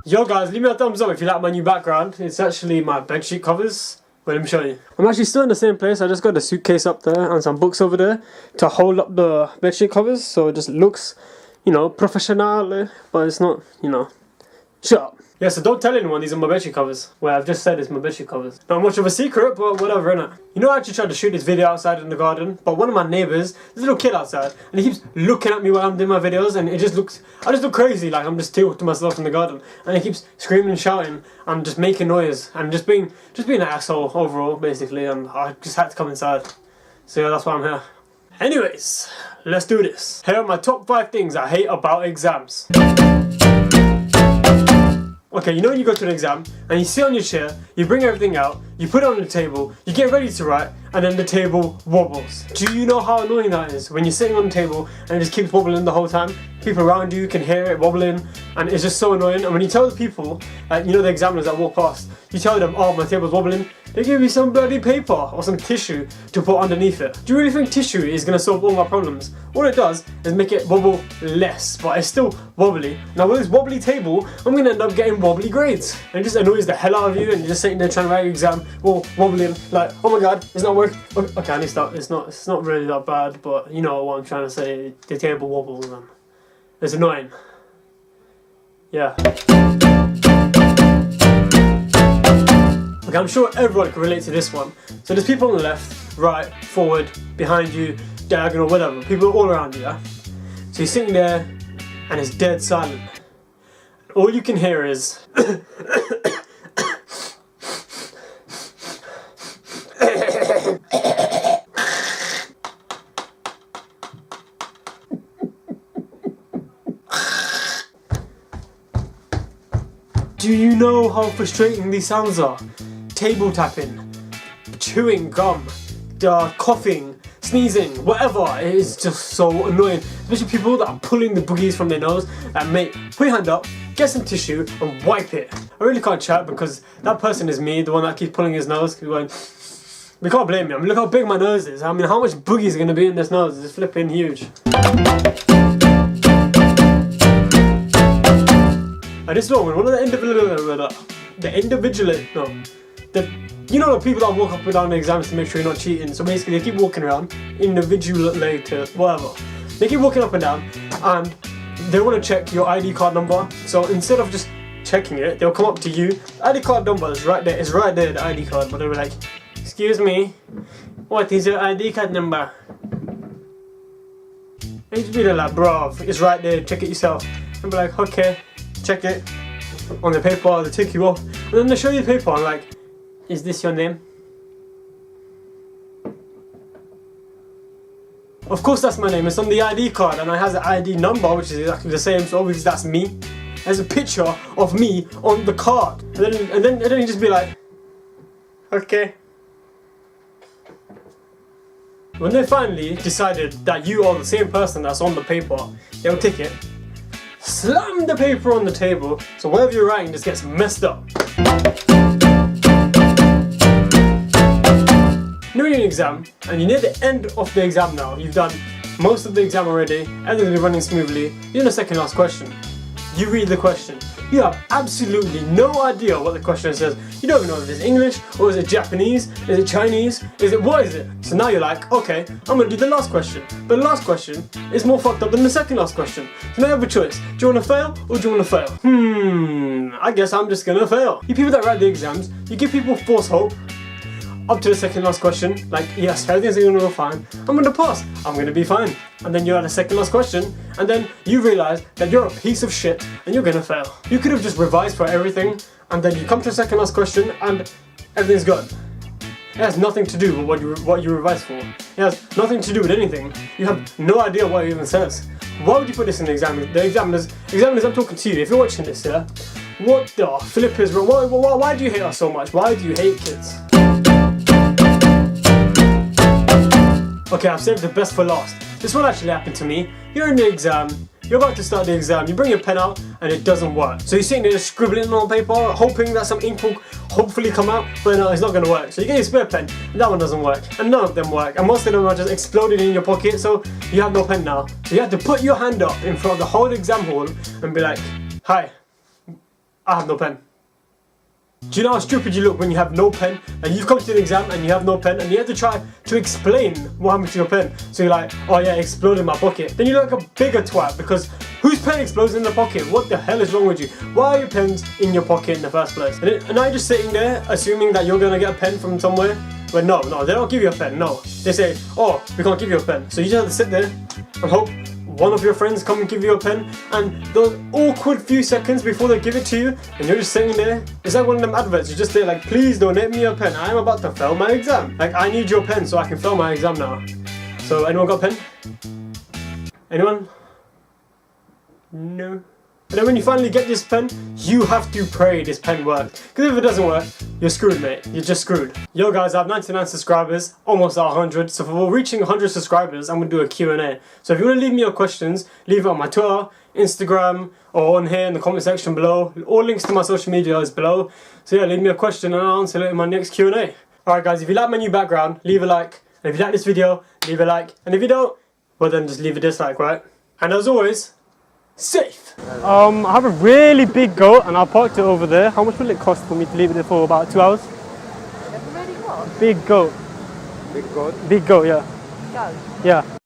Yo guys, leave me a thumbs up if you like my new background. It's actually my bedsheet covers. Wait, let me show you. I'm actually still in the same place. I just got the suitcase up there and some books over there to hold up the bedsheet covers, so it just looks, you know, professional, but it's not, you know. Shut up. Yeah, so don't tell anyone these are my bedsheet covers. Well, I've just said it's my bedsheet covers. Not much of a secret, but whatever, innit? You know, I actually tried to shoot this video outside in the garden, but one of my neighbours, there's a little kid outside, and he keeps looking at me while I'm doing my videos, and it just looks, I just look crazy, like I'm just talking to myself in the garden, and he keeps screaming and shouting, and just making noise, and just being an asshole overall, basically, and I just had to come inside. So yeah, that's why I'm here. Anyways, let's do this. Here are my top 5 things I hate about exams. Okay, you know when you go to an exam and you sit on your chair, you bring everything out, you put it on the table, you get ready to write, and then the table wobbles. Do you know how annoying that is? When you're sitting on the table and it just keeps wobbling the whole time, people around you can hear it wobbling, and it's just so annoying. And when you tell the people, you know, the examiners that walk past, you tell them, oh, my table's wobbling, they give you some bloody paper or some tissue to put underneath it. Do you really think tissue is going to solve all my problems? All it does is make it wobble less, but it's still wobbly. Now with this wobbly table, I'm going to end up getting wobbly grades. And it just annoys the hell out of you, and you're just sitting there trying to write your exam, all wobbling, like, oh my god, it's not working. Okay, I need to stop. It's not really that bad, but you know what I'm trying to say, the table wobbles and it's annoying. Yeah. Okay, I'm sure everyone can relate to this one. So there's people on the left, right, forward, behind you, diagonal, whatever. People all around you, yeah? So you're sitting there and it's dead silent. All you can hear is Do you know how frustrating these sounds are? Table tapping, chewing gum, coughing, sneezing, whatever. It is just so annoying. Especially people that are pulling the boogies from their nose. Like, mate, put your hand up, get some tissue and wipe it. I really can't chat because that person is me, the one that keeps pulling his nose. Going, we can't blame me. I mean, look how big my nose is. I mean, how much boogies are going to be in this nose? It's flipping huge. And this one of the you know the people that walk up and down the exams to make sure you're not cheating. So basically they keep walking around, individually, whatever. They keep walking up and down and they want to check your ID card number. So instead of just checking it, they'll come up to you. The ID card number is right there. It's right there, the ID card. But they'll be like, excuse me, what is your ID card number? And you just be there like, bruv, it's right there, check it yourself. And be like, okay. Check it on the paper, they take you off, and then they show you the paper and like, is this your name? Of course that's my name, it's on the ID card and it has an ID number which is exactly the same, so obviously that's me. There's a picture of me on the card. And then you just be like, okay. When they finally decided that you are the same person that's on the paper, they'll take it, slam the paper on the table, so whatever you're writing just gets messed up. You're in an exam, and you're near the end of the exam now. You've done most of the exam already, everything's running smoothly. You're in the second last question. You read the question. You have absolutely no idea what the question says. You don't even know if it's English, or is it Japanese, is it Chinese, what is it? So now you're like, okay, I'm gonna do the last question. But the last question is more fucked up than the second last question. So now you have a choice. Do you wanna fail, or do you wanna fail? I guess I'm just gonna fail. You people that write the exams, you give people false hope. Up to the second last question, like, yes, everything's gonna go fine, I'm gonna pass, I'm gonna be fine. And then you're at the second last question, and then you realise that you're a piece of shit, and you're gonna fail. You could have just revised for everything, and then you come to the second last question, and everything's good. It has nothing to do with what you revised for. It has nothing to do with anything. You have no idea what it even says. Why would you put this in the exam? The examiners, I'm talking to you, if you're watching this, yeah? What the flip is wrong? Why do you hate us so much? Why do you hate kids? Okay, I've saved the best for last. This one actually happened to me. You're in the exam, you're about to start the exam, you bring your pen out and it doesn't work. So you're sitting there just scribbling on paper, hoping that some ink will hopefully come out, but no, it's not going to work. So you get your spare pen, and that one doesn't work, and none of them work, and most of them are just exploded in your pocket, so you have no pen now. So you have to put your hand up in front of the whole exam hall and be like, hi, I have no pen. Do you know how stupid you look when you have no pen and you've come to the exam and you have no pen and you have to try to explain what happened to your pen? So you're like, oh yeah, it exploded in my pocket. Then you look like a bigger twat because whose pen explodes in the pocket? What the hell is wrong with you? Why are your pens in your pocket in the first place? And now you're just sitting there assuming that you're gonna get a pen from somewhere. But no, they don't give you a pen, no. They say, oh, we can't give you a pen. So you just have to sit there and hope one of your friends come and give you a pen, and those awkward few seconds before they give it to you and you're just sitting there, it's like one of them adverts. You're just there like, please donate me a pen, I'm about to fail my exam. Like, I need your pen so I can fail my exam now. So anyone got a pen? Anyone? No. And then when you finally get this pen, you have to pray this pen works. Because if it doesn't work, you're screwed, mate. You're just screwed. Yo guys, I have 99 subscribers, almost at 100. So for reaching 100 subscribers, I'm going to do a Q&A. So if you want to leave me your questions, leave it on my Twitter, Instagram, or on here in the comment section below. All links to my social media is below. So yeah, leave me a question and I'll answer it in my next Q&A. Alright guys, if you like my new background, leave a like. And if you like this video, leave a like. And if you don't, well then just leave a dislike, right? And as always, safe! I have a really big goat and I parked it over there. How much will it cost for me to leave it there for about 2 hours? Really what? Big goat. Big goat? Big goat, yeah. Goat? Yeah.